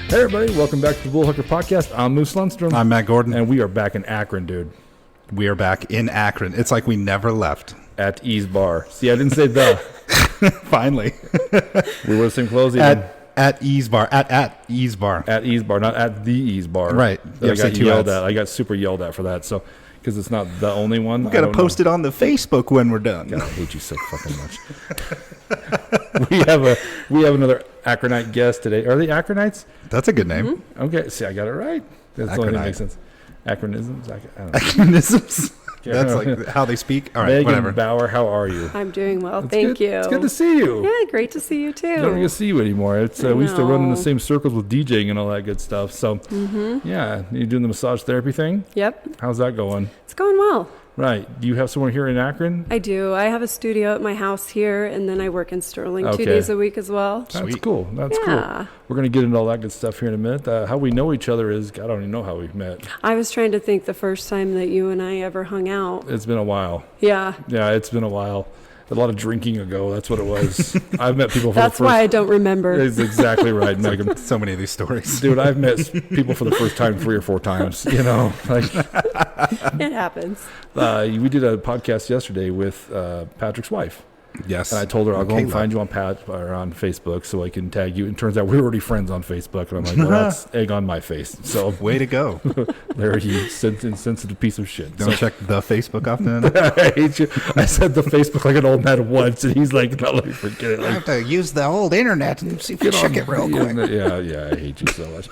Hey everybody, welcome back to the Bullhucker podcast. I'm Moose Lundstrom. I'm Matt Gordon. And we are back in Akron, dude. We are back in Akron. It's like we never left. At Ease Bar. See, I didn't say the. Finally. We were the same clothes even. At Ease Bar. At Ease Bar. At Ease Bar, not at the Ease Bar. Right. I got yelled at. I got super yelled at for that. So, because it's not the only one. We got to post it on the Facebook when we're done. God, I hate you so fucking much. we have another Akronite guest today. Are they Akronites? That's a good name. Mm-hmm. Okay. See, I got it right. That's the only thing that makes sense. Acronisms? I don't know. Acronisms? That's like how they speak? All right, Megan whatever. Bauer, how are you? I'm doing well, It's thank good. you. It's good to see you. Yeah, great to see you too. I don't get to see you anymore. It's we used to run in the same circles with DJing and all that good stuff. So, yeah, you doing the massage therapy thing? Yep. How's that going? It's going well. Right. Do you have someone here in Akron? I do. I have a studio at my house here, and then I work in Sterling 2 Okay. days a week as well. That's Sweet. cool. That's Yeah. cool. We're going to get into all that good stuff here in a minute. How we know each other is, I don't even know how we met. I was trying to think the first time that you and I ever hung out. It's been a while. Yeah. Yeah, it's been a while. A lot of drinking ago. That's what it was. I've met people for That's the first why I don't remember. That's exactly right, Megan. So many of these stories. Dude, I've met people for the first time 3 or 4 times, you know. Like, It happens. we did a podcast yesterday with Patrick's wife. Yes. And I told her I'll go and Kayla. find you on on Facebook so I can tag you. And it turns out we were already friends on Facebook. And I'm like, well, that's egg on my face. So Way to go. there, you insensitive piece of shit. Don't So, check the Facebook often. I hate you. I said the Facebook like an old man once, and he's like, no, let me forget it. I Like, have to use the old internet and see if we check it real quick. Yeah, I hate you so much.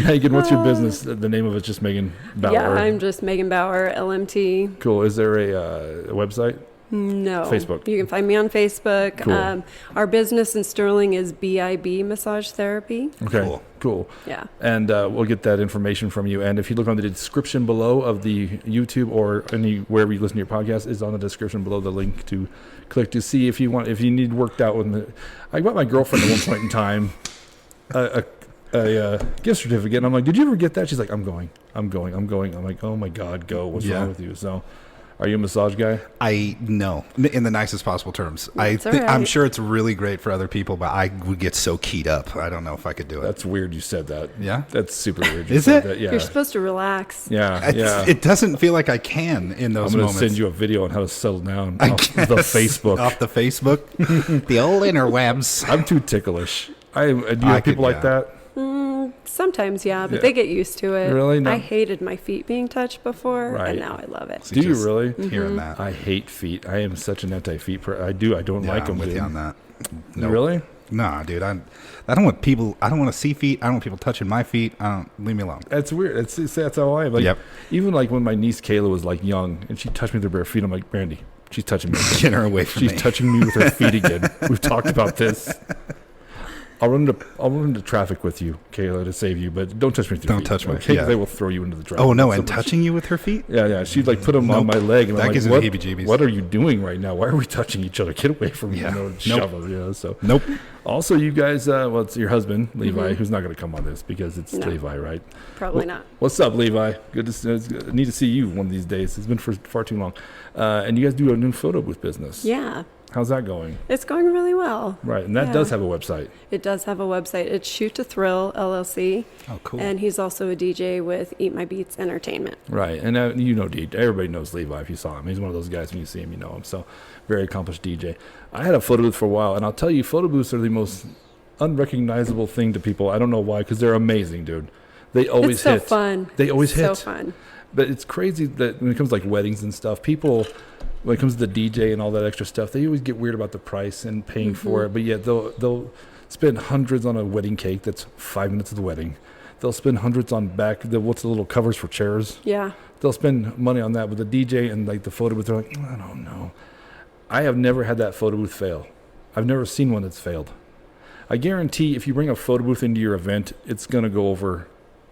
Megan, what's your business? The name of it's just Megan Bauer. Yeah, I'm just Megan Bauer, LMT. Cool. Is there a website? No. Facebook. You can find me on Facebook. Cool. Our business in Sterling is BIB Massage Therapy. Okay, cool. Yeah. And we'll get that information from you. And if you look on the description below of the YouTube or wherever you listen to your podcast, is on the description below the link to click to see if you need worked out with me. I got my girlfriend at one point in time a gift certificate, and I'm like, did you ever get that? She's like, I'm going. I'm like, oh my God, go. What's wrong with you? So, are you a massage guy? No, in the nicest possible terms. That's all right. I'm sure it's really great for other people, but I would get so keyed up. I don't know if I could do it. That's weird you said that. Yeah? That's super weird. You Is said it? That. Yeah. You're supposed to relax. Yeah. It doesn't feel like I can in those I'm going to moments. send you a video on how to settle down off the Facebook. Off the Facebook? The old interwebs. I'm too ticklish. Do you have people like that? Sometimes, yeah, but Yeah. they get used to it. Really? No. I hated my feet being touched before, Right. and now I love it. Do you Just really? Hearing that. I hate feet. I am such an anti-feet person. I don't like them. I'm with dude. you on that. You really? Nah, dude. I don't want people. I don't want to see feet. I don't want people touching my feet. Leave me alone. That's weird. That's how I am. Like, Yep. Even like when my niece Kayla was like young and she touched me with her bare feet, I'm like, Brandy, she's touching me. Get her away from She's me. touching me with her feet again. We've talked about this. I'll run into traffic with you, Kayla, to save you, but don't touch me with your Don't feet. touch me, Okay, yeah. they will throw you into the traffic. Oh no! So And much. touching you with her feet? Yeah. She'd like put them on Nope. my leg, and That I'm like, gives me what, the heebie-jeebies. what are you doing right now? Why are we touching each other? Get away from me! Yeah. You know, Nope. shove them, you know. So Nope. Also, you guys, it's your husband, Levi, who's not going to come on this because it's No. Levi, right? Probably not. What's up, Levi? Good to need to see you one of these days. It's been for far too long. And you guys do a new photo booth business. Yeah, How's that going? it's going really well. Right, and that Yeah. does have a website. It does have a website. It's Shoot to Thrill LLC. Oh, cool. And he's also a DJ with Eat My Beats Entertainment. Right, and you know, everybody knows Levi if you saw him. He's one of those guys when you see him, you know him. So, very accomplished DJ. I had a photo booth for a while, and I'll tell you, photo booths are the most unrecognizable thing to people. I don't know why, because they're amazing, dude. They always It's so hit. fun. They always hit. So fun. But it's crazy that when it comes to like weddings and stuff, people, when it comes to the DJ and all that extra stuff, they always get weird about the price and paying for it. But yet they'll spend hundreds on a wedding cake that's 5 minutes of the wedding. They'll spend hundreds on what's the little covers for chairs. Yeah. They'll spend money on that. But the DJ and like the photo booth, they're like, I don't know. I have never had that photo booth fail. I've never seen one that's failed. I guarantee if you bring a photo booth into your event, it's going to go over.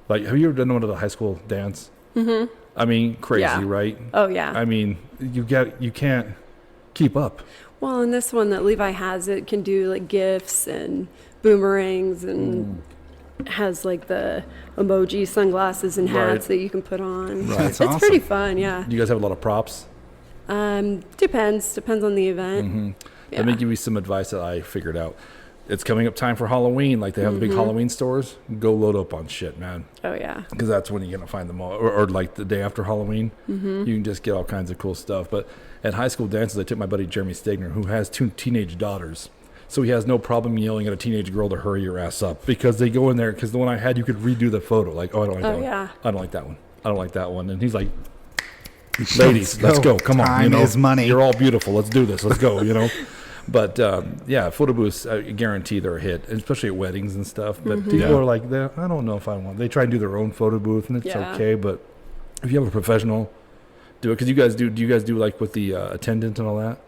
Like, have you ever done one of the high school dance? Mm-hmm. I mean, crazy, Yeah. right? Oh, yeah. I mean, you can't keep up. Well, and this one that Levi has, it can do like gifts and boomerangs and has like the emoji sunglasses and hats Right. that you can put on. Right. That's It's awesome. pretty fun, yeah. Do you guys have a lot of props? Depends on the event. Mm-hmm. Yeah. Let me give you some advice that I figured out. it's coming up time for Halloween. Like they have the big Halloween stores. Go load up on shit, man. Oh yeah. Because that's when you're going to find them all. Or like the day after Halloween, you can just get all kinds of cool stuff. But at high school dances, I took my buddy Jeremy Stegner, who has 2 teenage daughters. So he has no problem yelling at a teenage girl to hurry your ass up. Because they go in there, because the one I had, you could redo the photo. Like, oh, I don't like that one. Yeah. I don't like that one. I don't like that one. And he's like, ladies, let's go. Come on. Time is money. You're all beautiful. Let's do this. Let's go, But, photo booths, I guarantee they're a hit, especially at weddings and stuff. But people are like, I don't know if I want. They try and do their own photo booth, and it's okay. But if you have a professional, do it. Because do you guys do like with the attendant and all that?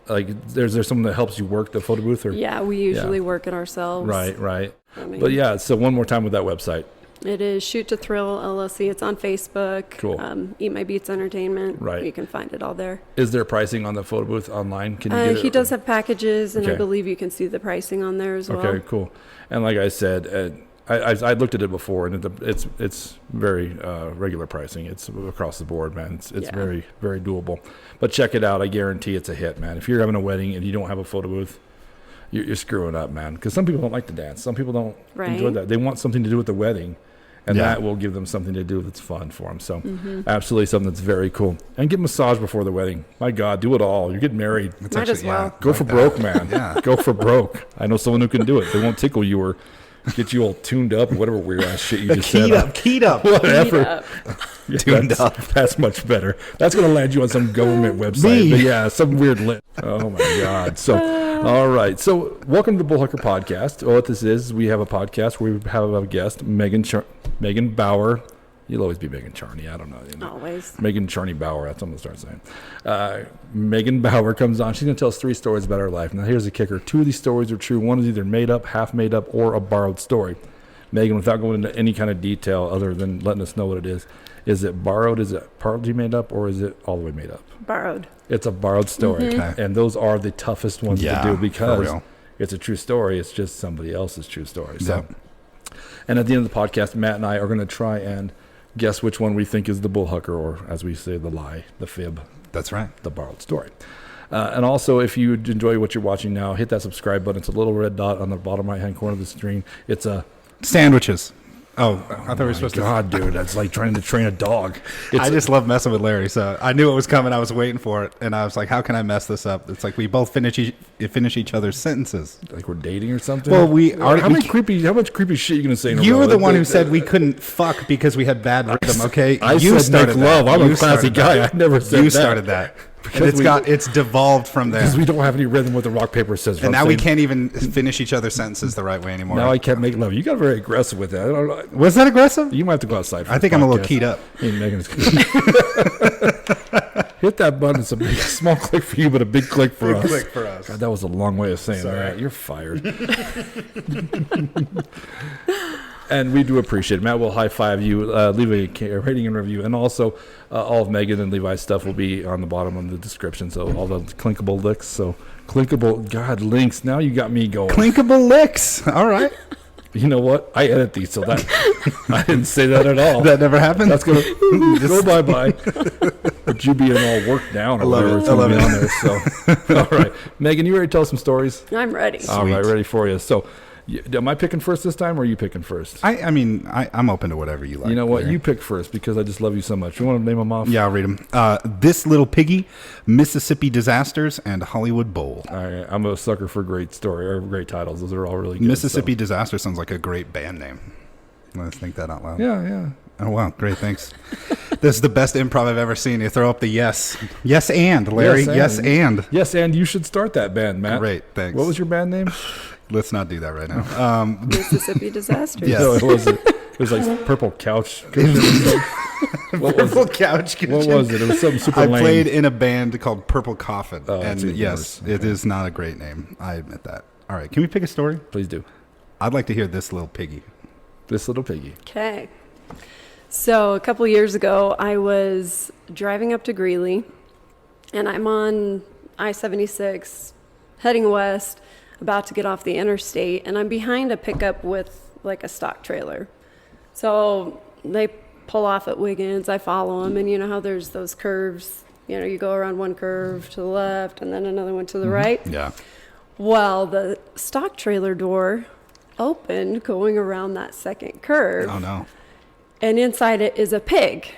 Like, there's someone that helps you work the photo booth? Or Yeah, we usually work it ourselves. Right. I mean, But yeah, so one more time with that website. it is Shoot to Thrill LLC. It's on Facebook. Cool. Eat My Beats Entertainment. Right. You can find it all there. Is there pricing on the photo booth online? Can you get it? He does have packages, and I Okay. believe you can see the pricing on there as well. Okay, cool. And like I said, I looked at it before, and it's very regular pricing. It's across the board, man. It's very, very doable. But check it out. I guarantee it's a hit, man. If you're having a wedding and you don't have a photo booth, you're screwing up, man. Because some people don't like to dance. Some people don't enjoy that. They want something to do with the wedding, and that will give them something to do that's fun for them. So absolutely something that's very cool. And get a massage before the wedding. My God, do it all. You're getting married. It's Might as well. Go for broke, man. Go for broke. I know someone who can do it. They won't tickle you or get you all tuned up or whatever weird ass shit you just said. Keyed up. Whatever. Yeah, Tuned up. That's much better. That's going to land you on some government website. But yeah, some weird lit. Oh my God. So, all right. So, welcome to the Bullhucker podcast. What this is, we have a podcast where we have a guest, Megan Bauer. You'll always be Megan Charney. I don't know. Always. Megan Charney Bauer. That's what I'm going to start saying. Megan Bauer comes on. She's going to tell us 3 stories about her life. Now, here's the kicker. 2 of these stories are true. One is either made up, half made up, or a borrowed story. Megan, without going into any kind of detail other than letting us know what it is it borrowed? Is it partly made up? Or is it all the way made up? Borrowed. It's a borrowed story. Okay. And those are the toughest ones to do because for real. it's a true story. It's just somebody else's true story. So, Yep. And at the end of the podcast, Matt and I are going to try and guess which one we think is the Bullhucker, or as we say, the lie, the fib, That's right. the borrowed story. And also, if you enjoy what you're watching now, hit that subscribe button. It's a little red dot on the bottom right-hand corner of the screen. It's a... Sandwiches. Oh, I thought we were supposed God, dude, that's like trying to train a dog. It's I just love messing with Larry, so I knew it was coming. I was waiting for it, and I was like, "How can I mess this up?" It's like we both finish each other's sentences. like we're dating or something. Well, we already. How much creepy shit you gonna say? In a You row? were the one who said we couldn't fuck because we had bad rhythm. Okay, I you said started make love. that. I'm You a classy started guy. that. I never said you that. started that. Because And it's devolved from there. because we don't have any rhythm with the rock paper scissors. And now we can't even finish each other's sentences the right way ananymore. Now I can't make love. You got very aggressive with that. I don't know. Was that aggressive? You might have to go outside. For I this think I'm a little podcast. keyed up. Hey, Megan's hit that button. It's a big, small click for you, but a big click for us. Click for us. God, that was a long way of saying Sorry. that. You're fired. And we do appreciate it. Matt will high five you, leave a rating and review. And also, all of Megan and Levi's stuff will be on the bottom of the description. So, all the clinkable links. So, God, links. Now you got me going. Clinkable licks. All right. You know what? I edit these, so that I didn't say that at all. That never happened. That's going to go bye-bye. But you being all worked down or love whatever. it. It's I love gonna be it. on there. So, all right. Megan, you ready to tell some stories? I'm ready. All right, ready for you. So, am I picking first this time, or are you picking first? I'm open to whatever you like. You know what? Larry. You pick first because I just love you so much. You want to name them off? Yeah, I'll read them. This Little Piggy, Mississippi Disasters, and Hollywood Bowl. All right. I'm a sucker for great story or great titles. Those are all really good. Mississippi Disaster sounds like a great band name. Let's think that out loud. So. Yeah. Oh, wow. Great. Thanks. This is the best improv I've ever seen. You throw up the yes. Yes, and, Larry. Yes, and. Yes, and you should start that band, Matt. Great. Thanks. What was your band name? Let's not do that right now. Mississippi Disasters. Yeah. No, it wasn't. It was like Purple Couch. What was Purple it? Couch Kitchen. What was it? It was something super I lame. played in a band called Purple Coffin. Oh, that's and even yes, worse. it is not a great name. I admit that. All right. Can we pick a story? Please do. I'd like to hear This Little Piggy. This Little Piggy. Okay. So a couple years ago, I was driving up to Greeley, and I'm on I-76 heading west, about to get off the interstate, and I'm behind a pickup with like a stock trailer. So they pull off at Wiggins, I follow them, and you know how there's those curves, you know, you go around one curve to the left and then another one to the right. Yeah. Well, the stock trailer door opened going around that second curve. Oh no. And inside it is a pig,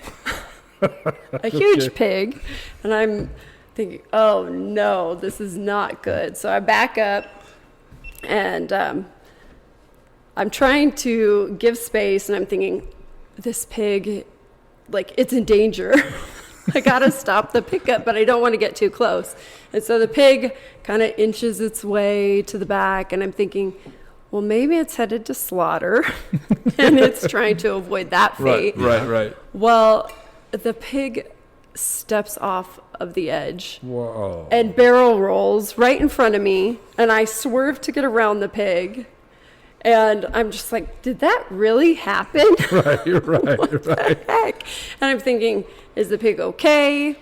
a huge pig. And I'm thinking, oh no, this is not good. So I back up and I'm trying to give space, and I'm thinking, this pig, like, it's in danger. I gotta stop the pickup, but I don't want to get too close. And so the pig kind of inches its way to the back, and I'm thinking, well, maybe it's headed to slaughter, and it's trying to avoid that fate. Right. Well, the pig steps off of the edge. Whoa. And barrel rolls right in front of me, and I swerve to get around the pig. And I'm just like, did that really happen? Right. What the heck? And I'm thinking, is the pig okay?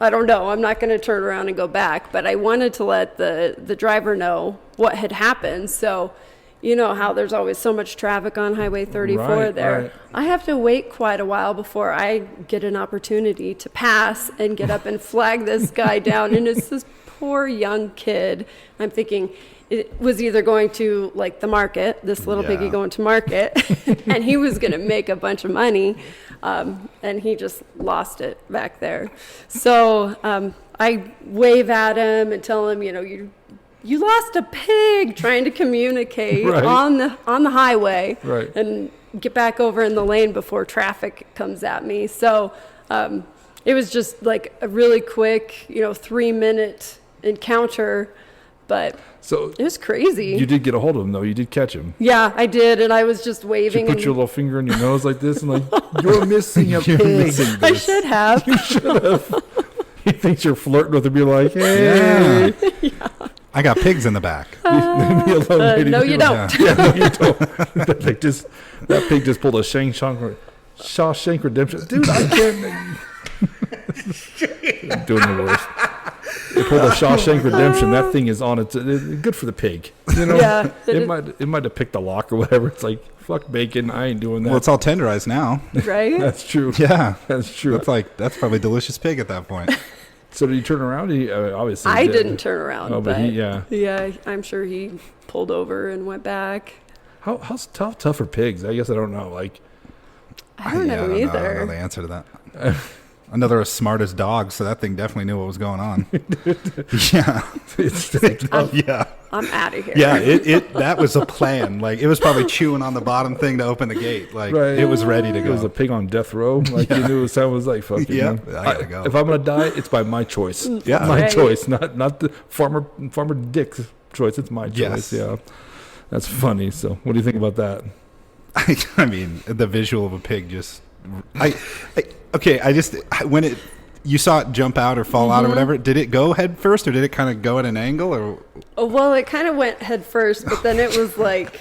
I don't know. I'm not going to turn around and go back. But I wanted to let the driver know what had happened. So, you know how there's always so much traffic on Highway 34 there. Right. I have to wait quite a while before I get an opportunity to pass and get up and flag this guy down. And it's this poor young kid. I'm thinking, it was either going to, like, the market, this little piggy going to market, and he was going to make a bunch of money, and he just lost it back there. So I wave at him and tell him, you lost a pig, trying to communicate on the highway, and get back over in the lane before traffic comes at me. So it was just like a really quick, 3-minute encounter. But it was crazy. You did get a hold of him, though. You did catch him. Yeah, I did, and I was just waving. You put your little finger in your nose like this and like, you're missing a pig. I should have. You should have. He thinks you're flirting with him. You're like, hey. Yeah. I got pigs in the back. Leave me alone, lady. No, you don't. Yeah, no, you don't. That pig just pulled a Shawshank Redemption. Dude, I can't. I'm doing the worst. They pulled a Shawshank Redemption. That thing is on it. Good for the pig. Yeah. It might have picked a lock or whatever. It's like, fuck bacon. I ain't doing that. Well, it's all tenderized now. Right? That's true. Yeah. That's true. That's probably delicious pig at that point. So did he turn around? He obviously I did. didn't turn around. Oh, but yeah, I'm sure he pulled over and went back. How tough are pigs? I guess I don't know. Like, I don't know either. I don't know the answer to that. Another as smart as dogs, so that thing definitely knew what was going on. Yeah. I'm out of here. Yeah, that was a plan. Like, it was probably chewing on the bottom thing to open the gate. Like, it was ready to go. It was a pig on death row. Like, you knew it was like, fuck you, man. I gotta go. If I'm going to die, it's by my choice. Yeah. My choice, not the farmer Dick's choice. It's my choice. Yes. Yeah. That's funny. So what do you think about that? I mean, the visual of a pig just... when you saw it jump out or fall out or whatever, did it go head first or did it kind of go at an angle? Or Well, it kind of went head first, but then it was like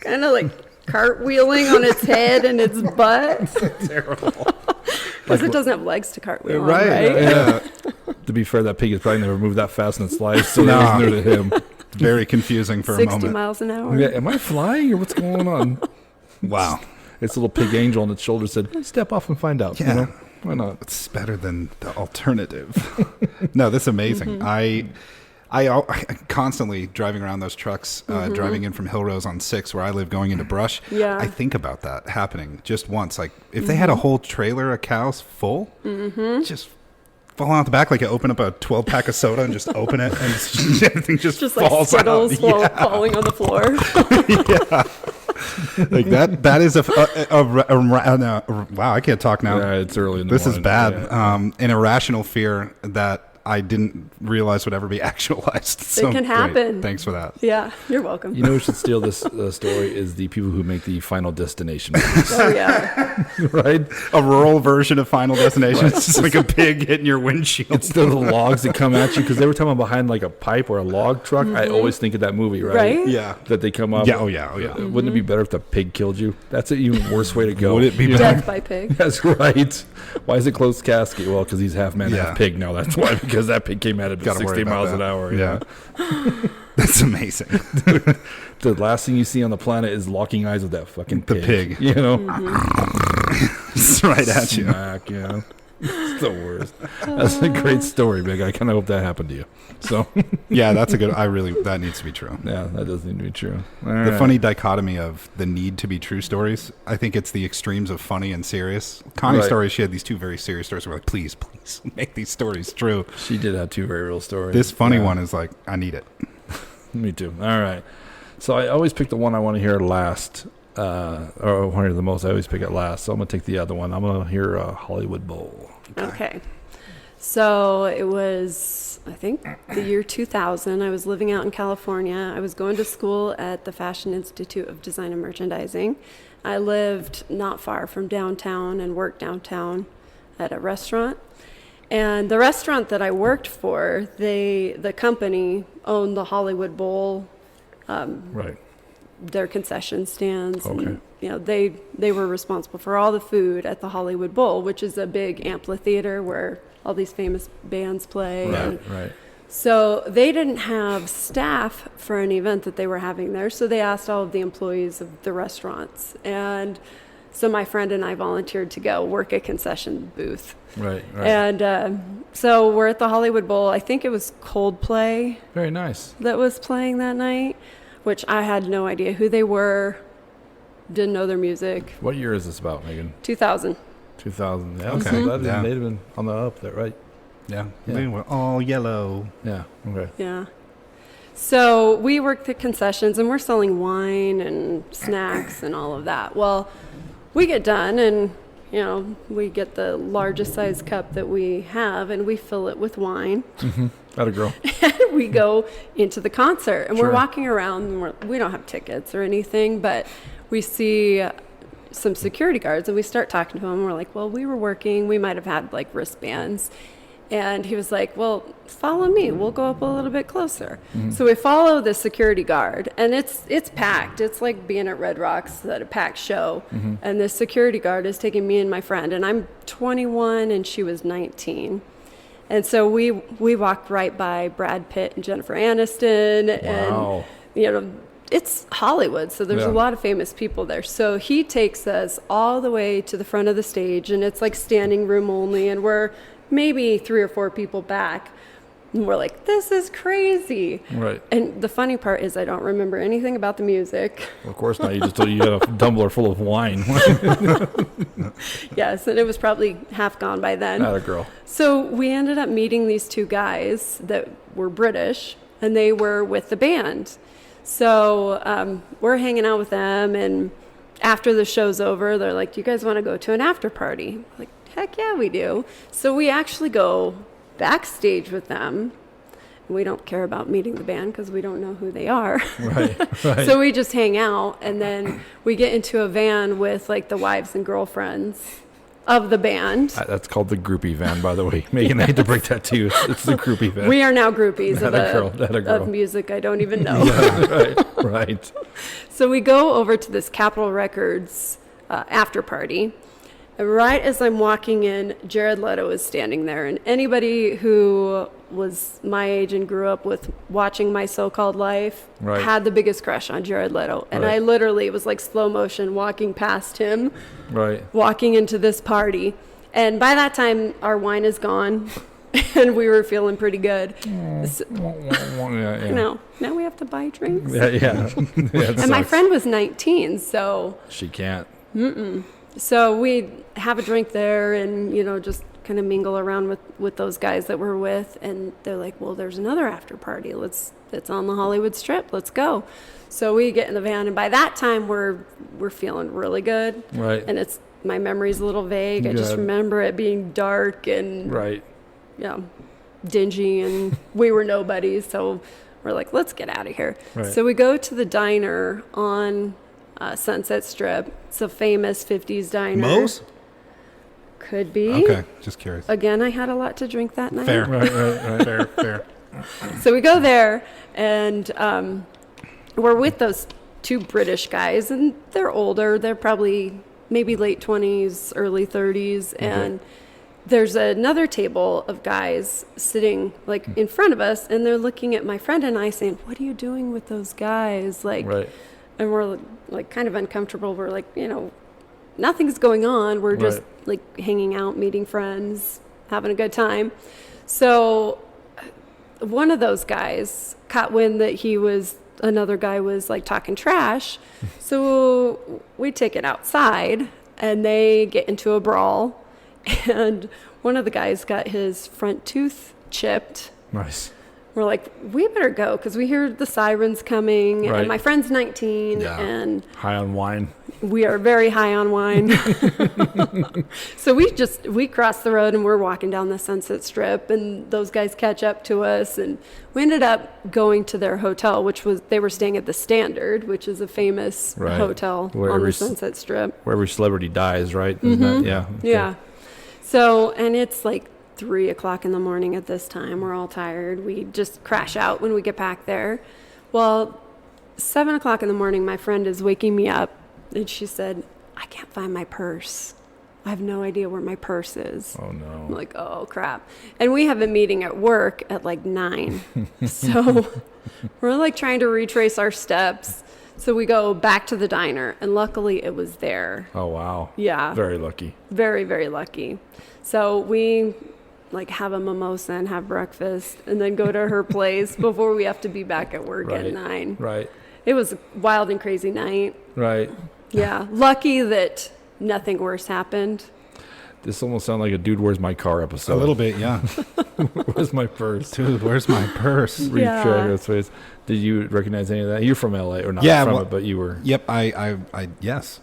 kind of like cartwheeling on its head and its butt. terrible. Because it doesn't have legs to cartwheel on, Right. right? Yeah. To be fair, that pig has probably never moved that fast in its life, so No. that was new to him. Very confusing for a 60 moment. miles an hour. Yeah, am I flying or what's going on? Wow. Its little pig angel on its shoulder said, step off and find out. Yeah. Why not? It's better than the alternative. No, that's amazing. I constantly driving around those trucks, driving in from Hill Rose on 6 where I live, going into brush. Yeah. I think about that happening just once. Like, if they had a whole trailer of cows full, just falling out the back, like you open up a 12-pack of soda and just open it and everything just like falls Skittles out. falling on the floor. Yeah. Like that is wow, I can't talk now. Yeah, it's early in the This morning. is bad. Yeah. An irrational fear that I didn't realize would ever be actualized. So can great. happen. Thanks for that. Yeah, you're welcome. You know who should steal this story is the people who make the Final Destination movies, Oh, yeah. right? A rural version of Final Destination. It's just like a pig hitting your windshield. Instead of the logs that come at you, because every time I'm behind like a pipe or a log truck, I always think of that movie, right? Right? Yeah. That they come up. Yeah. Oh yeah. Wouldn't it be better if the pig killed you? That's an even worse way to go. Would it be You know? better? Death by pig. That's right. Why is it closed casket? Well, because he's half man, Yeah. half pig now. That's why, because that pig came at it at Gotta worry 60 about miles that. an hour. Yeah. That's amazing. The last thing you see on the planet is locking eyes with that fucking The pig. pig. You know? It's right at you. Smack, yeah. It's the worst. That's a great story, Big. I kind of hope that happened to you. So Yeah, that's a good. That needs to be true. yeah, that does need to be true. All The right. funny dichotomy of the need to be true stories. I think it's the extremes of funny and serious. Connie's Right. story, she had these two very serious stories. We're like, please make these stories true. She did have two very real stories. This funny Yeah. one is like, I need it. Me too. All right. So I always pick the one I want to hear last, or want to hear the most. I always pick it last. So I'm gonna take the other one. I'm gonna hear Hollywood Bowl. Okay. So it was, I think, the year 2000. I was living out in California. I was going to school at the Fashion Institute of Design and Merchandising. I lived not far from downtown and worked downtown at a restaurant. And the restaurant that I worked for, the company owned the Hollywood Bowl, Right. their concession stands. Okay. And, you know, they were responsible for all the food at the Hollywood Bowl, which is a big amphitheater where all these famous bands play. And Right. so they didn't have staff for an event that they were having there, so they asked all of the employees of the restaurants. And so my friend and I volunteered to go work a concession booth. Right. And so we're at the Hollywood Bowl. I think it was Coldplay Very nice. that was playing that night, which I had no idea who they were, didn't know their music. What year is this about, Megan? 2000. 2000. Yeah, Okay. okay. That Yeah. they'd have been on the up there, right? Yeah. Yeah. They were all yellow. Yeah. Okay. Yeah. So we worked the concessions and we're selling wine and snacks and all of that. Well, we get done and, you know, we get the largest size cup that we have and we fill it with wine. That a girl. And we go into the concert and Sure. we're walking around and we don't have tickets or anything, but we see some security guards and we start talking to them. We're like, well, we were working. We might have had like wristbands. And he was like, well, follow me. We'll go up a little bit closer. So we follow the security guard, and it's packed. It's like being at Red Rocks at a packed show. And the security guard is taking me and my friend, and I'm 21 and she was 19. And so we walked right by Brad Pitt and Jennifer Aniston. Wow. And, you know, it's Hollywood, so there's Yeah. a lot of famous people there. So he takes us all the way to the front of the stage, and it's like standing room only, and we're maybe 3 or 4 people back. And we're like, this is crazy. Right. And the funny part is I don't remember anything about the music. Of course not. You just told you had a tumbler full of wine. Yes, and it was probably half gone by then. That a girl. So we ended up meeting these 2 guys that were British, and they were with the band. So we're hanging out with them, and after the show's over, they're like, do you guys want to go to an after party? I'm like, heck yeah, we do. So we actually go backstage with them. We don't care about meeting the band because we don't know who they are. Right. Right. So we just hang out, and then we get into a van with like the wives and girlfriends of the band. That's called the groupie van, by the way. Megan, I hate to break that to you. It's the groupie van. We are now groupies That a girl. of music I don't even know. Right. Right. So we go over to this Capitol Records after party. And right as I'm walking in, Jared Leto is standing there. And anybody who was my age and grew up with watching My So-Called Life Right. had the biggest crush on Jared Leto. And Right. I literally, it was like slow motion walking past him, Right. walking into this party. And by that time, our wine is gone. And we were feeling pretty good. So, Yeah. now we have to buy drinks. Yeah. Yeah. It And my sucks. friend was 19, so... She can't. So we have a drink there and, you know, just kind of mingle around with those guys that we're with. And they're like, well, there's another after party. It's on the Hollywood Strip. Let's go. So we get in the van. And by that time, we're feeling really good. Right. And my memory's a little vague. I just Good. remember it being dark and, Right. you know, dingy. And we were nobodies. So we're like, let's get out of here. Right. So we go to the diner on Sunset Strip. It's a famous 50s diner. Moe's? Could be. Okay, just curious. Again, I had a lot to drink that night. Fair. Right. Right. Fair, fair. So we go there, and we're with those 2 British guys, and they're older. They're probably maybe late 20s, early 30s, and there's another table of guys sitting like in front of us, and they're looking at my friend and I saying, what are you doing with those guys? Like, Right. and we're like kind of uncomfortable. We're like, you know, nothing's going on. We're just Right. like hanging out, meeting friends, having a good time. So one of those guys caught wind that another guy was like talking trash. So we take it outside and they get into a brawl. And one of the guys got his front tooth chipped. Nice. We're like, we better go because we hear the sirens coming. Right. And my friend's 19 Yeah. and High on wine. we are very high on wine. So we cross the road and we're walking down the Sunset Strip and those guys catch up to us and we ended up going to their hotel, they were staying at the Standard, which is a famous Right. hotel Where on the every Sunset Strip. Where every celebrity dies, right? Isn't that- yeah. Okay. Yeah. So, and it's like 3:00 in the morning at this time. We're all tired. We just crash out when we get back there. Well, 7:00 in the morning, my friend is waking me up and she said, I can't find my purse. I have no idea where my purse is. Oh I'm no. like, oh crap. And we have a meeting at work at like 9. So we're like trying to retrace our steps. So we go back to the diner and luckily it was there. Oh wow. Yeah. Very lucky. Very, very lucky. So we like have a mimosa and have breakfast and then go to her place before we have to be back at work Right. at 9. Right. It was a wild and crazy night. Right. Yeah. Lucky that nothing worse happened. This almost sounds like a dude, where's my car episode. A little bit, yeah. Where's my purse? Dude, where's my purse? Yeah. Retrack those ways. Did you recognize any of that? You're from LA, or not Yeah, from well- it, but you were. Yep, yes.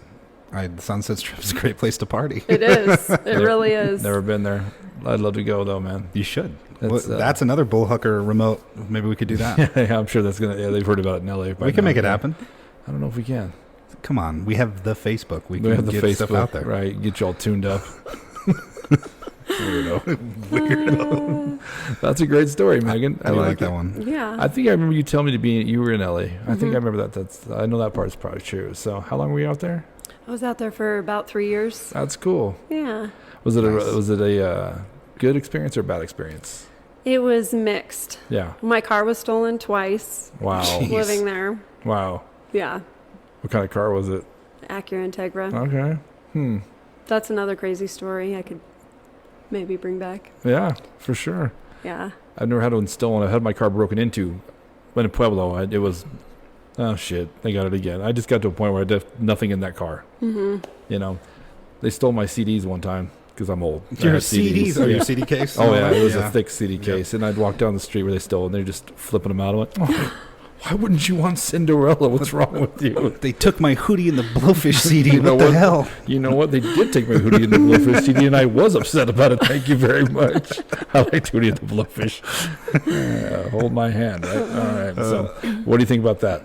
The Sunset Strip is a great place to party. It is. It really is. Never been there. I'd love to go though, man. You should. That's, That's another Bullhucker remote. Maybe we could do that. Yeah, I'm sure that's gonna. Yeah, they've heard about it in LA. by We can now, make it yeah. happen. I don't know if we can. Come on, we have the Facebook. We can We have the get Facebook stuff out there. right? Get you all tuned up. Weirdo. That's a great story, Megan. I like it. that one. Yeah. I think I remember you telling me you were in LA. I think I remember that. I know that part's probably true. So how long were you out there? I was out there for about 3 years. That's cool. Yeah. Was it Nice. a good experience or a bad experience? It was mixed. Yeah. My car was stolen twice Wow. Jeez. living there. Wow. Yeah. What kind of car was it? Acura Integra. Okay. That's another crazy story I could maybe bring back. Yeah, for sure. Yeah. I've never had one stolen. I had my car broken into. When in Pueblo, it was, oh shit, I got it again. I just got to a point where I had nothing in that car. Mm-hmm. You know, they stole my CDs one time because I'm old. I Your had CDs. Oh, Yeah. your CD case? Oh yeah, it was Yeah. a thick CD case, and I'd walk down the street where they stole, and they're just flipping them out. I went, oh, why wouldn't you want Cinderella? What's wrong with you? They took my Hootie and the Blowfish CD. You know What the what? hell? You know what? They did take my Hootie and the Blowfish CD, and I was upset about it. Thank you very much. I like Hootie and the Blowfish. Hold my hand, right? All right. So, what do you think about that?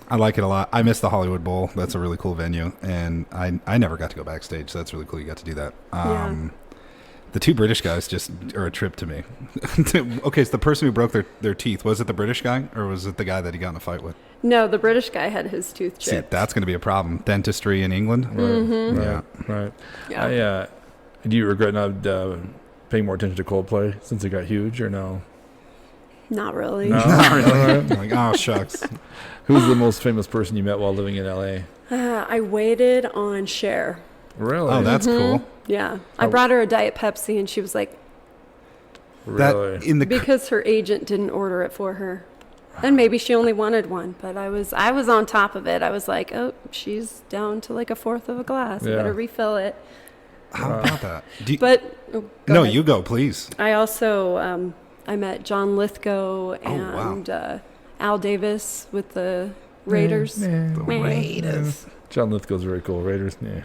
I like it a lot. I miss the Hollywood Bowl. That's a really cool venue, and I never got to go backstage, so that's really cool you got to do that. Yeah. The two British guys just are a trip to me. Okay, so the person who broke their teeth, was it the British guy, or was it the guy that he got in a fight with? No, the British guy had his tooth See, chipped. that's going to be a problem. Dentistry in England? Mm-hmm. Right. Yeah. Right. Yeah. Do you regret not paying more attention to Coldplay since it got huge, or no? Not really. No? Not really. All right. Like, oh, shucks. Who's the most famous person you met while living in LA? I waited on Cher. Really? Oh, that's cool. Yeah. I Oh. brought her a Diet Pepsi and she was like, really. That in the because her agent didn't order it for her. And maybe she only wanted one, but I was on top of it. I was like, oh, she's down to like a fourth of a glass. I Yeah. better refill it. how about that? Do you, But oh, go no, ahead. you go, please. I also I met John Lithgow wow. and Al Davis with the Raiders. The Raiders. John Lithgow's very cool. Raiders. Yeah.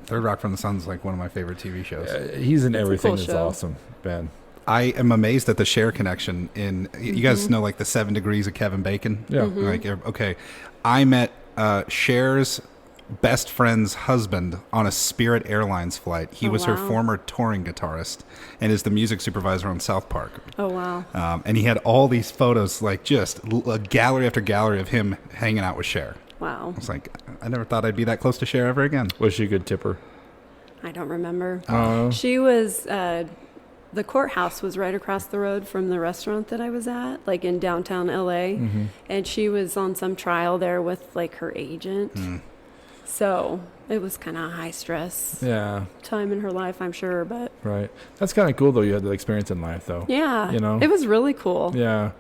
Third Rock from the Sun is like one of my favorite TV shows. He's in It's a everything cool that's show. awesome, Ben. I am amazed at the Cher connection. You guys know like the 7 degrees of Kevin Bacon? Yeah. Like, okay, I met Cher's best friend's husband on a Spirit Airlines flight. He Oh, was her wow. former touring guitarist and is the music supervisor on South Park. Oh, wow. And he had all these photos, like just a gallery after gallery of him hanging out with Cher. Wow. I was like, I never thought I'd be that close to Cher ever again. Was she a good tipper? I don't remember. Oh. She was, the courthouse was right across the road from the restaurant that I was at, like in downtown LA. Mm-hmm. And she was on some trial there with like her agent. So it was kind of a high stress Yeah. time in her life, I'm sure. But Right. That's kind of cool, though. You had that experience in life, though. yeah, You know? it was really cool. Yeah.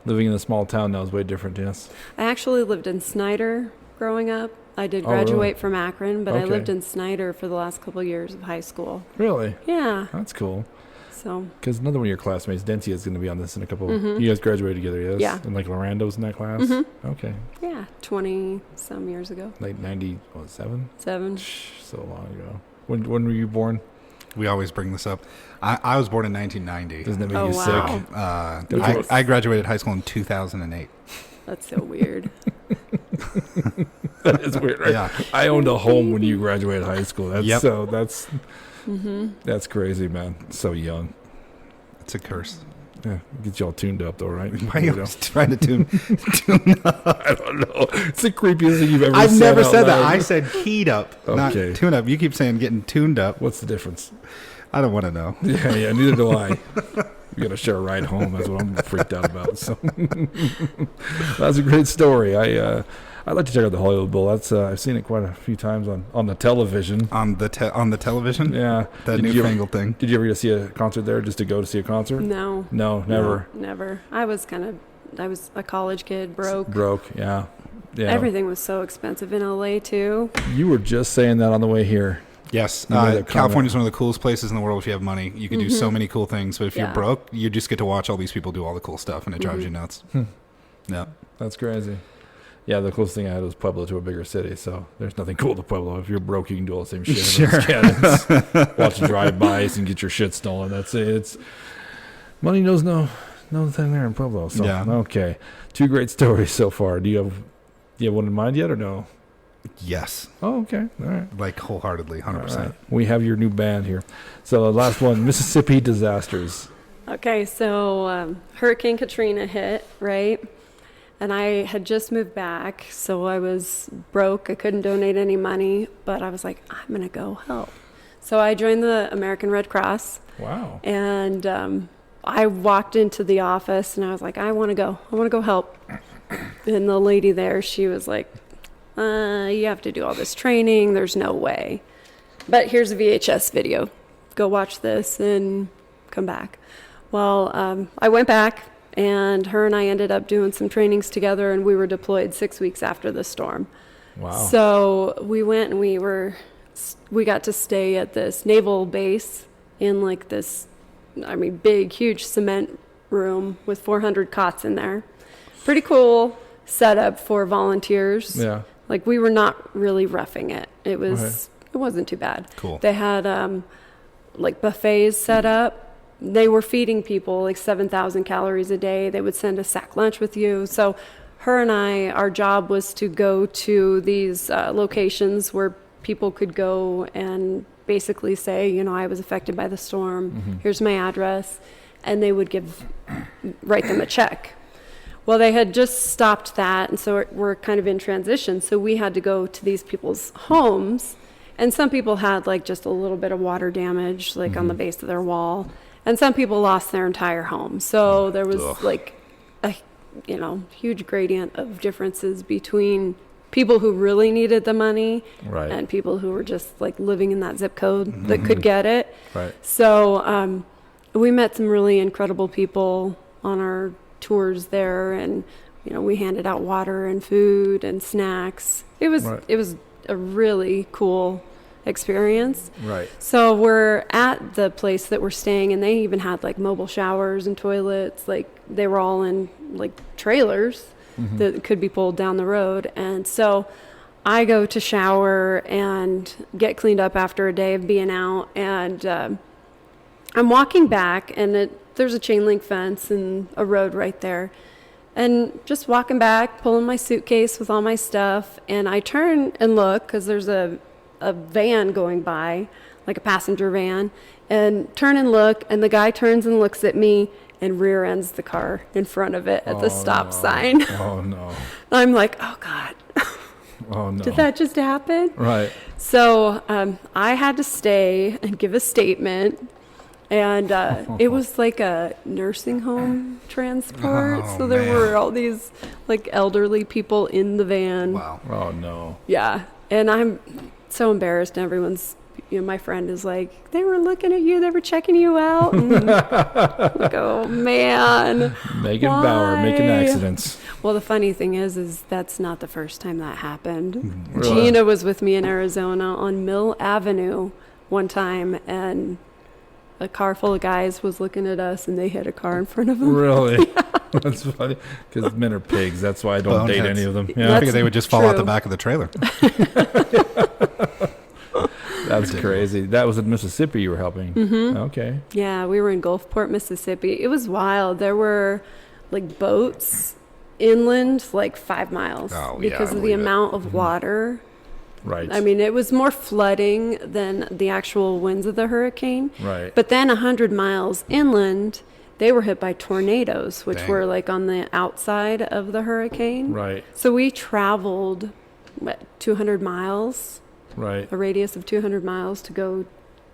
Living in a small town now is way different, yes. I actually lived in Snyder growing up. I did Oh, really? graduate from Akron, but I Okay. lived in Snyder for the last couple of years of high school. Really? Yeah. That's cool. So Because another one of your classmates, Dentia, is going to be on this in a couple. Mhm. You guys graduated together, yes? Yeah. And like Lorando's in that class? Mhm. Okay. yeah, 20 some years ago. Like 97? 7. So long ago. When were you born? We always bring this up. I was born in 1990. Doesn't that make Oh, you wow. sick? Yes. I graduated high school in 2008. That's so weird. That is weird, right? Yeah. I owned a home when you graduated high school. That's Yep. so that's hmm that's crazy, man. So young. It's a curse. Yeah, get you all tuned up though, right? Why are you always trying to tune up? I don't know. It's the creepiest thing you've ever I've said. never out said that. loud. I said keyed up, not Okay. tune up. You keep saying getting tuned up. What's the difference? I don't want to know. Yeah, neither do I. We got to share a ride home. That's what I'm freaked out about. So that's a great story. I'd like to check out the Hollywood Bowl. That's I've seen it quite a few times on the television. On the television? Yeah, That Did you ever- newfangled thing. Did you ever get to see a concert there? Just to go to see a concert? No. No, never. No, never. I was a college kid, broke. Yeah. Yeah. Everything was so expensive in LA too. You were just saying that on the way here. Yes. You made that comment. California's one of the coolest places in the world if you have money. You can do so many cool things, but if you're Yeah. broke, you just get to watch all these people do all the cool stuff, and it drives you nuts. Yeah. That's crazy. Yeah, the closest thing I had was Pueblo to a bigger city, so there's nothing cool to Pueblo. If you're broke, you can do all the same shit. Sure. Watch drive-bys and get your shit stolen. That's it. It's money knows no thing there in Pueblo. So Yeah. okay, 2 great stories so far. Do you have one in mind yet or no? Yes. Oh, okay. All right. Like wholeheartedly, 100%. All right. We have your new band here. So the last one, Mississippi disasters. Okay, so Hurricane Katrina hit, right? And I had just moved back, so I was broke. I couldn't donate any money, but I was like, I'm going to go help. So I joined the American Red Cross, Wow. and I walked into the office, and I was like, I want to go help. And the lady there, she was like, you have to do all this training. There's no way. But here's a VHS video. Go watch this and come back. Well, I went back, and her and I ended up doing some trainings together, and we were deployed 6 weeks after the storm. Wow. So we went and we got to stay at this naval base in like this, big, huge cement room with 400 cots in there. Pretty cool setup for volunteers. Yeah. Like we were not really roughing it. It wasn't too bad. Cool. They had like buffets set up. They were feeding people like 7,000 calories a day. They would send a sack lunch with you. So her and I, our job was to go to these locations where people could go and basically say, I was affected by the storm. Here's my address. And they would write them a check. Well, they had just stopped that, and so we're kind of in transition. So we had to go to these people's homes, and some people had like just a little bit of water damage, like on the base of their wall, and some people lost their entire home. So there was like a huge gradient of differences between people who really needed the money Right. and people who were just like living in that zip code that could get it. Right. So we met some really incredible people on our tours there, and we handed out water and food and snacks. It was a really cool experience. Right. So we're at the place that we're staying, and they even had like mobile showers and toilets. Like they were all in like trailers that could be pulled down the road. And so I go to shower and get cleaned up after a day of being out, and I'm walking back, and there's a chain link fence and a road right there. And just walking back, pulling my suitcase with all my stuff, and I turn and look because there's a van going by, like a passenger van, and turn and look, and the guy turns and looks at me and rear ends the car in front of it at the stop sign. Oh, no. I'm like, oh God, Oh, no. did that just happen? Right. So I had to stay and give a statement. And it was like a nursing home transport. Oh, so there man. were all these like elderly people in the van. Wow. Oh, no. Yeah. And I'm so embarrassed. And everyone's, my friend is like, they were looking at you. They were checking you out. And I'm like, oh, man. Megan Bauer making accidents. Well, the funny thing is that's not the first time that happened. Really? Gina was with me in Arizona on Mill Avenue one time, and a car full of guys was looking at us, and they hit a car in front of them. Really? That's funny. Because men are pigs. That's why I don't date any of them. Yeah. I figured they would just fall out the back of the trailer. That's crazy. That was in Mississippi you were helping. Mm-hmm. Okay. Yeah, we were in Gulfport, Mississippi. It was wild. There were like boats inland like 5 miles because of the amount of water. Right. I mean, it was more flooding than the actual winds of the hurricane. Right. But then 100 miles inland, they were hit by tornadoes, which were like on the outside of the hurricane. Right. So we traveled 200 miles. Right. A radius of 200 miles to go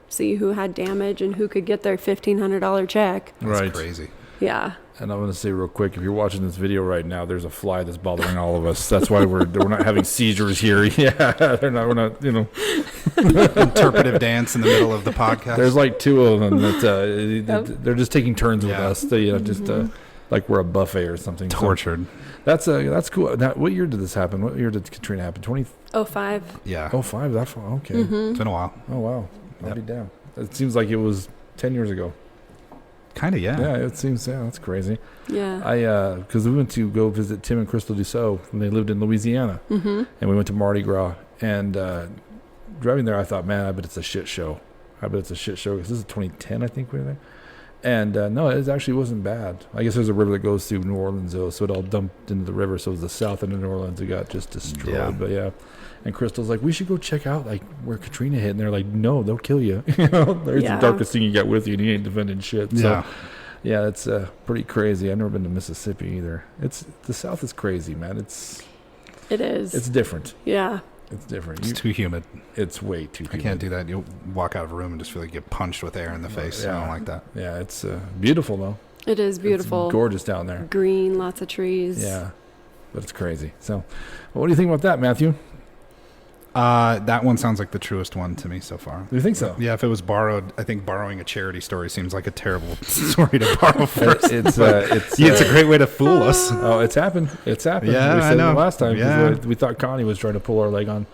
see who had damage and who could get their $1,500 check. Right. That's crazy. Yeah. And I'm going to say real quick, if you're watching this video right now, there's a fly that's bothering all of us. That's why we're not having seizures here. Yeah, we're not, Interpretive dance in the middle of the podcast. There's like 2 of them that they're just taking turns with us. They, like we're a buffet or something. Tortured. So that's cool. Now, what year did this happen? What year did Katrina happen? 2005. Yeah. 05, that far. Okay. Mm-hmm. It's been a while. Oh, wow. I'll be down. It seems like it was 10 years ago. Kind of, yeah. Yeah, it seems, that's crazy. Yeah. Because we went to go visit Tim and Crystal Dussault when they lived in Louisiana. Mm-hmm. And we went to Mardi Gras. And driving there, I thought, man, I bet it's a shit show. Because this is 2010, I think we were there. And no, it actually wasn't bad. I guess there's a river that goes through New Orleans, though, so it all dumped into the river. So it was the south end of New Orleans that got just destroyed. Yeah. But yeah. And Crystal's like, we should go check out like where Katrina hit. And they're like, no, they'll kill you. There's the darkest thing you got with you, and you ain't defending shit. So, yeah, it's pretty crazy. I've never been to Mississippi either. The South is crazy, man. It is. It's different. Yeah. It's different. It's too humid. It's way too humid. I can't do that. You'll walk out of a room and just feel like you get punched with air in the face. Yeah. I don't like that. Yeah, it's beautiful, though. It is beautiful. It's gorgeous down there. Green, lots of trees. Yeah, but it's crazy. So, what do you think about that, Matthew? That one sounds like the truest one to me so far. Do you think so? Yeah, if it was borrowed, I think borrowing a charity story seems like a terrible story to borrow first. It's a great way to fool us. Oh, it's happened. It's happened. Yeah, we said I know. It last time. Yeah. We thought Connie was trying to pull our leg on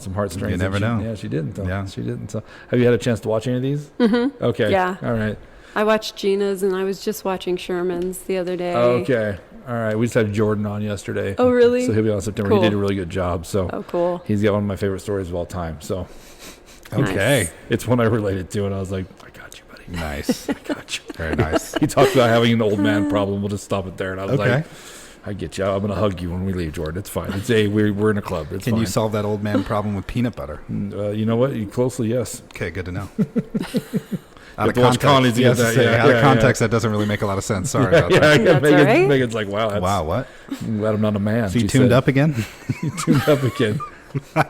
some heartstrings. You never know. Yeah, she didn't. Though. Yeah, she didn't. So, have you had a chance to watch any of these? Mm-hmm. Okay. Yeah. All right. I watched Gina's, and I was just watching Sherman's the other day. Okay. All right. We just had Jordan on yesterday. Oh, really? So he'll be on September. Cool. He did a really good job. So. Oh, cool. He's got one of my favorite stories of all time. So. Okay. Nice. It's one I related to, and I was like, I got you, buddy. Nice. I got you. Very nice. He talked about having an old man problem. We'll just stop it there. And I was Okay. like, I get you. I'm going to hug you when we leave, Jordan. It's fine. We're in a club. It's Can fine. you solve that old man problem with peanut butter? You know what? Closely, yes. Okay, good to know. Out of context, out of context, that doesn't really make a lot of sense. Sorry about that. That's all right. Megan's like, wow. Wow, what? I'm glad I'm not a man. So you she tuned said. up again? You tuned up again.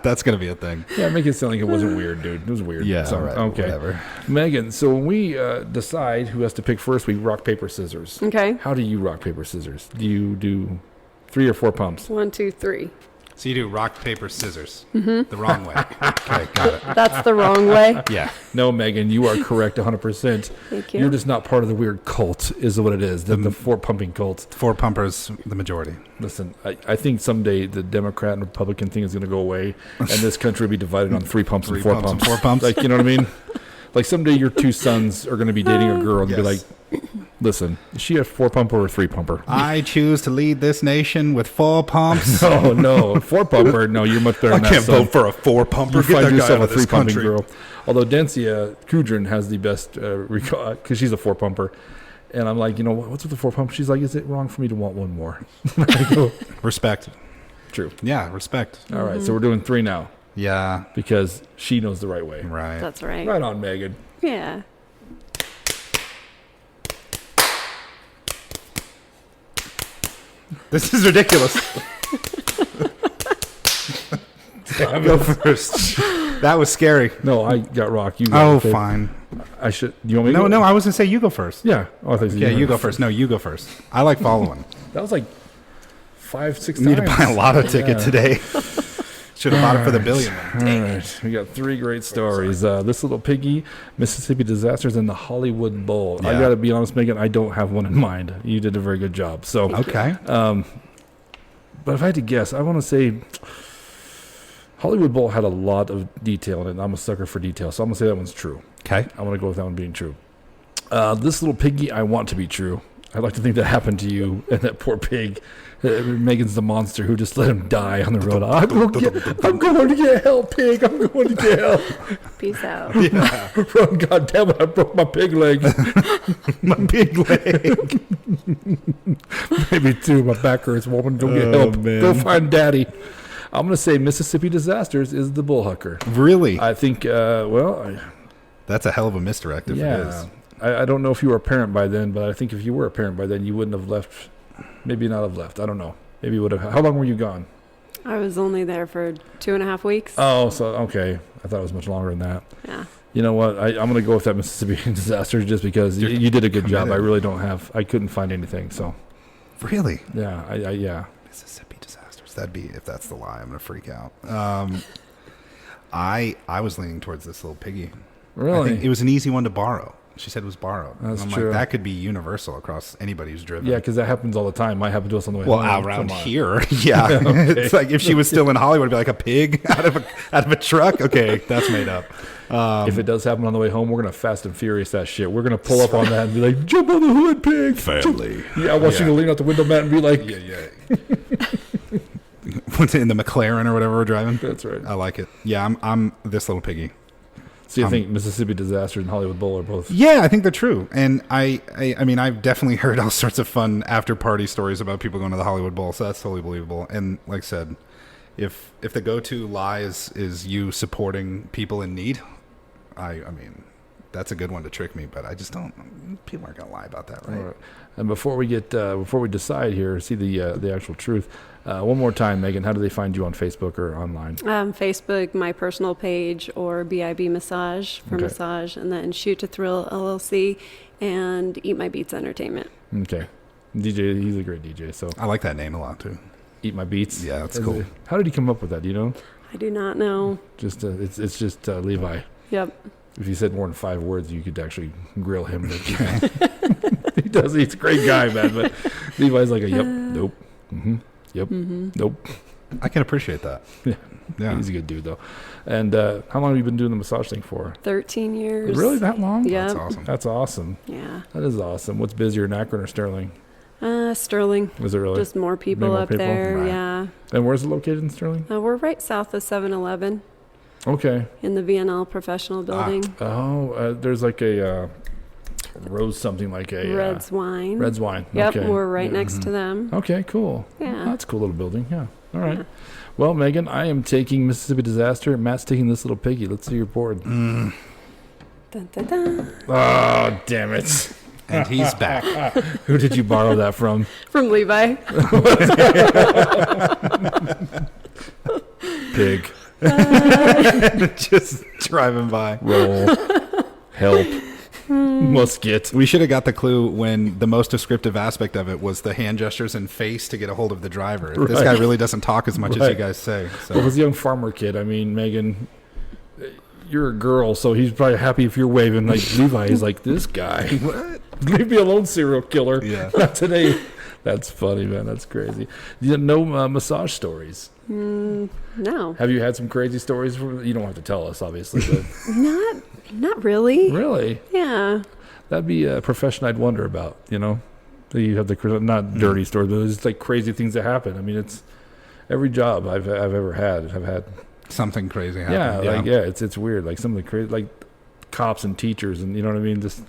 That's going to be a thing. Yeah, make it sound like it wasn't weird, dude. It was weird. Yeah, So, all right, okay. whatever. Megan, so when we decide who has to pick first, we rock, paper, scissors. Okay. How do you rock, paper, scissors? Do you do 3 or 4 pumps? 1, 2, 3. So you do rock, paper, scissors. The wrong way. Okay, got it. That's the wrong way. Yeah. No, Megan, you are correct 100%. Thank you. You're just not part of the weird cult, is what it is. The 4 pumping cult. 4 pumpers, the majority. Listen, I think someday the Democrat and Republican thing is going to go away, and this country will be divided on 3 pumps and 4 pumps. And 4 pumps. Like, you know what I mean? Like someday your 2 sons are going to be dating a girl and be like, listen, is she a 4 pumper or a 3 pumper? I choose to lead this nation with 4 pumps. No, 4 pumper. No, you're much better than that. I can't vote for a 4 pumper. You Get find that guy yourself out a of this 3 pumping country. girl. Although Dencia Kudrin has the best because she's a 4 pumper. And I'm like, you know, what's with the 4 pump? She's like, is it wrong for me to want one more? I go, Respect. true. Yeah, respect. All right, so we're doing 3 now Yeah. because she knows the right way. Right. That's right. Right on, Megan. Yeah. This is ridiculous. Go first. That was scary. No, I got rock. You got okay. Fine. I should. You want me to go? No, I was going to say you go first. Yeah. Oh, I thought Yeah, you go first. No, you go first. I like following. That was like 5, 6 You need times. to buy a lotto ticket today. Should have bought it for the billion. All right. We got 3 great stories. This Little Piggy, Mississippi Disasters, and the Hollywood Bowl. I Yeah. got to be honest, Megan, I don't have one in mind. You did a very good job. So, Okay. but if I had to guess, I want to say Hollywood Bowl had a lot of detail in it. And I'm a sucker for detail, so I'm going to say that one's true. Okay. I'm going to go with that one being true. This Little Piggy, I want to be true. I'd like to think that happened to you and that poor pig. Megan's the monster who just let him die on the road. I'm going to get help, pig. I'm going to get help. Peace out. Yeah. Run, God damn it, I broke my pig leg. My big leg. Maybe 2. My back hurts. Woman, go get help. man. Go find daddy. I'm going to say Mississippi Disasters is the Bullhucker. Really? I think, That's a hell of a misdirect if it yeah. is. I don't know if you were a parent by then, but I think if you were a parent by then, you wouldn't have left. Maybe not have left. I don't know. Maybe you would have. How long were you gone? I was only there for 2.5 weeks. Oh, so okay. I thought it was much longer than that. Yeah. You know what? I'm going to go with that Mississippi Disaster just because you did a good job. I committed. really don't have. I couldn't find anything. So Really? yeah, yeah. Mississippi Disasters. That'd be, if that's the lie, I'm gonna freak out. I was leaning towards This Little Piggy. I Really? think it was an easy one to borrow. She said it was borrowed. That's I'm true. like, that could be universal across anybody who's driven. Yeah, because that happens all the time. Might happen to us on the way Well, home. around Come on. here, yeah. Okay. It's like if she was still in Hollywood, it'd be like a pig out of a truck. Okay, that's made up. If it does happen on the way home, we're gonna Fast and Furious that shit. We're gonna pull up on that and be like, "Jump on the hood, pig!" Family. Yeah, I want you to lean out the window, Matt, and be like, Yeah. What's it, in the McLaren or whatever we're driving? "That's right." I like it. Yeah, I'm This Little Piggy. So you think Mississippi Disaster and Hollywood Bowl are both? Yeah, I think they're true. And I mean, I've definitely heard all sorts of fun after party stories about people going to the Hollywood Bowl, so that's totally believable. And like I said, if the go-to lie is you supporting people in need, I mean, that's a good one to trick me, but I just don't, people aren't going to lie about that, right? All right. And before we decide here, see the actual truth. One more time, Megan, how do they find you on Facebook or online? Facebook, my personal page, or BIB Massage for Okay. massage, and then Shoot to Thrill LLC and Eat My Beats Entertainment. Okay, DJ, he's a great DJ. So I like that name a lot, too. Eat My Beats. Yeah, that's cool. How did he come up with that? Do you know? I do not know. Just it's just Levi. Yep. If you said more than 5 words, you could actually grill him. He does. He's a great guy, man. But Levi's like a yep, nope, yep, nope. I can appreciate that. Yeah. He's a good dude though. And how long have you been doing the massage thing for? 13 years. Really, that long? Yeah. That's awesome. That's awesome. Yeah. That is awesome. What's busier, Akron or Sterling? Sterling. Is it really? Just more people more up people? there. Right. Yeah. And where's it located in Sterling? We're right south of 7-Eleven Okay. in the VNL Professional Building. Oh, there's like a Rose something like a Red's Wine. Red's Wine. Yep, Okay. we're right next to them. Okay, cool. Yeah. That's a cool little building. Yeah. All right. Yeah. Well, Megan, I am taking Mississippi Disaster. Matt's taking This Little Piggy. Let's see your board. Dun, dun, dun. Oh, damn it. And he's back. Who did you borrow that from? From Levi. Pig. Just driving by. Roll. Help. Musket. We should have got the clue when the most descriptive aspect of it was the hand gestures and face to get a hold of the driver. This Right. guy really doesn't talk as much as Right. you guys say. So. Well, this young farmer kid, I mean, Megan, you're a girl, so he's probably happy if you're waving. Like, Levi is like, this guy. What? Leave me alone, serial killer. Yeah. Not today. That's funny, man. That's crazy. You know, massage stories. No. Have you had some crazy stories? You don't have to tell us, obviously, but Not really. really, Yeah. that'd be a profession I'd wonder about. You know, you have the not dirty stories, but it's like crazy things that happen. I mean, it's every job I've ever had. I've had. Something crazy happened. Yeah, it's weird. Like some of the crazy, like cops and teachers, and you know what I mean. Just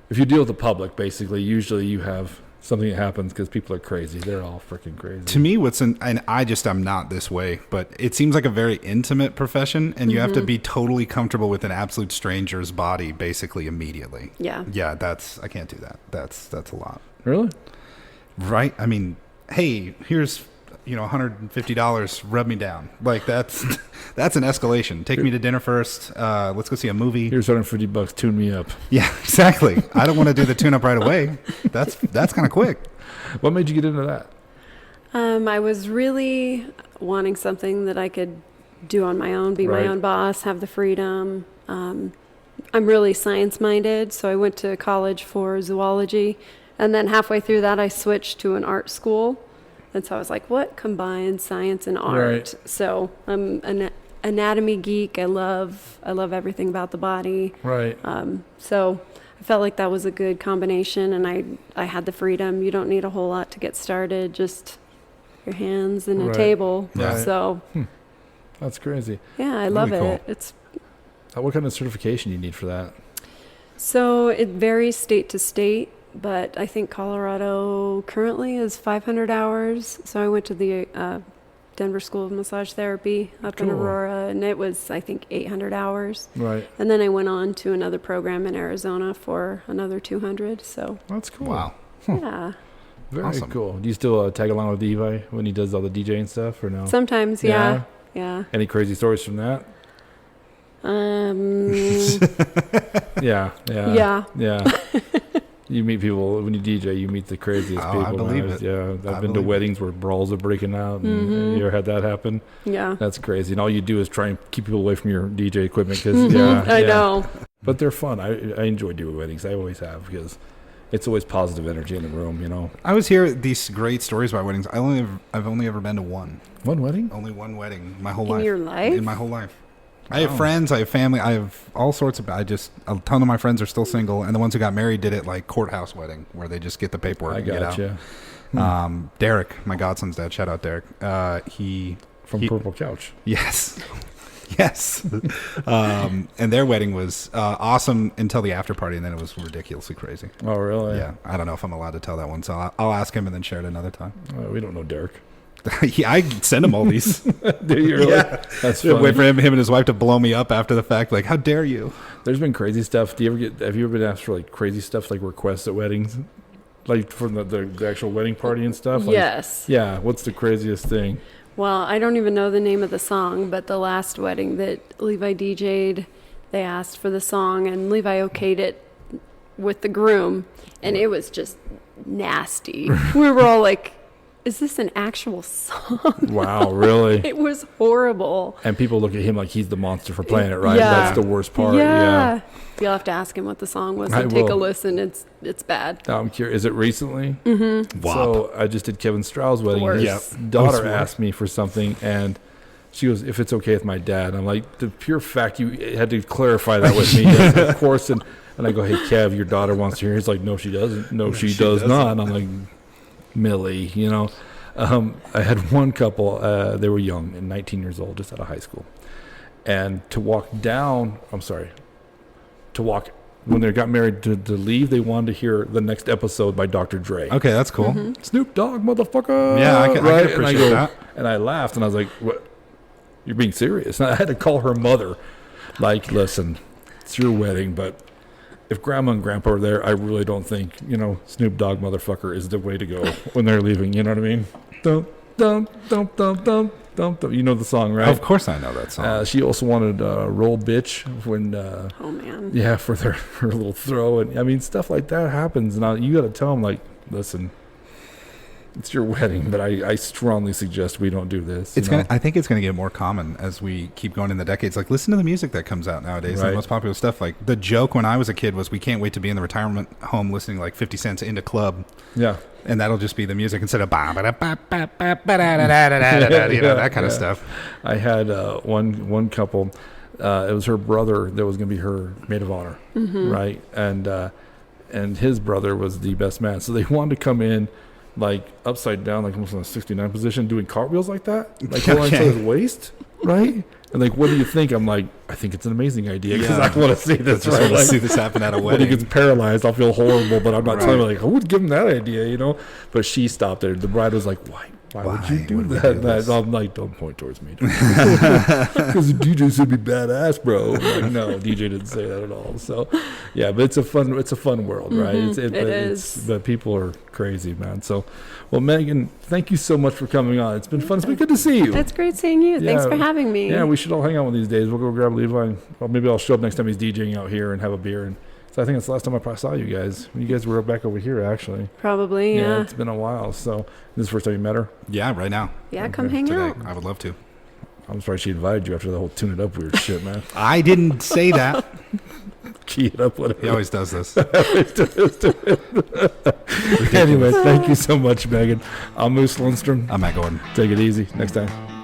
if you deal with the public, basically, usually you have something that happens because people are crazy. They're all freaking crazy. To me, and I'm not this way, but it seems like a very intimate profession, and you have to be totally comfortable with an absolute stranger's body basically immediately. Yeah. Yeah, I can't do that. That's a lot. Really? Right? I mean, hey, here's $150, rub me down. Like that's an escalation. Take me to dinner first. Let's go see a movie. Here's $150. Tune me up. Yeah, exactly. I don't want to do the tune up right away. That's kind of quick. What made you get into that? I was really wanting something that I could do on my own, be Right. my own boss, have the freedom. I'm really science-minded, so I went to college for zoology, and then halfway through that, I switched to an art school. And so I was like, what combines science and art? Right. So I'm an anatomy geek. I love everything about the body. Right. So I felt like that was a good combination, and I had the freedom. You don't need a whole lot to get started, just your hands and a Right. table. Right. So That's crazy. yeah, I love Really it. cool. It's What kind of certification do you need for that? so it varies state to state, but I think Colorado currently is 500 hours. So I went to the Denver School of Massage Therapy up in Cool. Aurora, and it was, I think, 800 hours. Right. And then I went on to another program in Arizona for another 200. So That's cool. Wow. yeah, Very Awesome. cool. Do you still tag along with Levi when he does all the DJing stuff, or no? sometimes, yeah. Any crazy stories from that? Um, Yeah. yeah. Yeah. You meet people when you DJ. You meet the craziest Oh, people. I believe man. it. Yeah, I've I been to believe weddings where brawls are breaking out. And Mhm. You ever had that happen? Yeah. That's crazy. And all you do is try and keep people away from your DJ equipment because yeah, I yeah. know. But they're fun. I enjoy doing weddings. I always have because it's always positive energy in the room. You know, I always hear these great stories about weddings. I've only ever been to one. one wedding. Only one wedding my whole In life. your life? In my whole life. I have Wow. friends, I have family, I have all sorts of. A ton of my friends are still single, and the ones who got married did it like courthouse wedding, where they just get the paperwork I and get out. gotcha. Derek, my godson's dad, shout out Derek. From he- Purple Couch. Yes. Yes. And their wedding was awesome until the after party, and then it was ridiculously crazy. Oh, really? Yeah. I don't know if I'm allowed to tell that one, so I'll ask him and then share it another time. We don't know Derek. Yeah, I send him all these. Do you really? Yeah. That's Wait funny. for him and his wife to blow me up after the fact. Like, how dare you? There's been crazy stuff. Have you ever been asked for like crazy stuff, like requests at weddings, like from the actual wedding party and stuff? Like, Yes. Yeah. What's the craziest thing? Well, I don't even know the name of the song, but the last wedding that Levi DJ'd, they asked for the song, and Levi okayed it with the groom, and it was just nasty. We were all like, is this an actual song? Wow, really? It was horrible. And people look at him like he's the monster for playing it, right? Yeah. That's the worst part. Yeah. You'll have to ask him what the song was I and take a will. listen. It's bad. Now I'm curious. Is it recently? Mm-hmm. So I just did Kevin Strauss' wedding. Worse. His Yep. daughter Worse. asked me for something, and she goes, "If it's okay with my dad." I'm like, the pure fact you had to clarify that with me, yes, of course. And I go, "Hey, Kev, your daughter wants to hear." He's like, "No, she doesn't. No, she does doesn't." not." And I'm like, "Millie, you know." I had one couple. They were young, and 19 years old, just out of high school, and to walk when they got married to leave, they wanted to hear the next episode by Dr. Dre. Okay, that's cool. Mm-hmm. Snoop Dogg, motherfucker. Yeah, I can Right? appreciate and I go, that. And I laughed, and I was like, "What? You're being serious?" And I had to call her mother. Like, listen, it's your wedding, but if Grandma and Grandpa are there, I really don't think Snoop Dogg, motherfucker, is the way to go when they're leaving. You know what I mean? Dum dum dum dum dum dum dum. You know the song, right? Of course, I know that song. She also wanted "Roll Bitch" when. Oh, man. Yeah, for her little throw, and I mean stuff like that happens. And you got to tell them, like, listen, it's your wedding, but I strongly suggest we don't do this. It's I think it's gonna get more common as we keep going in the decades. Like, listen to the music that comes out nowadays. Right. The most popular stuff. Like, the joke when I was a kid was, we can't wait to be in the retirement home listening to like 50 Cent's Into Club, Yeah, and that'll just be the music instead of that kind of stuff. I had one couple. It was her brother that was going to be her maid of honor, right? And his brother was the best man, so they wanted to come in like upside down, like almost in a 69 position, doing cartwheels like that, like holding Okay. to his waist, right? And like, what do you think? I'm like, I think it's an amazing idea because I want to see this. Just Right? want to Like, see this happen at a when he wedding. gets paralyzed, I'll feel horrible, but I'm not telling Right. you, like, I would give him that idea, But she stopped there. The bride was like, why would you do would we that? do this? I'm like, don't point towards me. Because the DJ should be badass, bro. I'm like, no, DJ didn't say that at all. So, yeah, but it's a fun world, right? It is. But people are crazy, man. So, well, Megan, thank you so much for coming on. It's been fun. It's been good to see you. It's great seeing you. Thanks Yeah. for having me. Yeah, we should all hang out one of these days. We'll go grab Levi, and well, maybe I'll show up next time he's DJing out here and have a beer. And so I think it's the last time I probably saw you guys. You guys were back over here, actually. Probably, yeah. It's been a while. So this is the first time you met her. Yeah, right now. Yeah, come Okay, hang Today. out. I would love to. I'm surprised she invited you after the whole tune it up weird shit, man. I didn't say that. Key it up, whatever. He always does this. Anyway, thank you so much, Megan. I'm Moose Lundstrom. I'm Matt Gordon. Take it easy. Next time.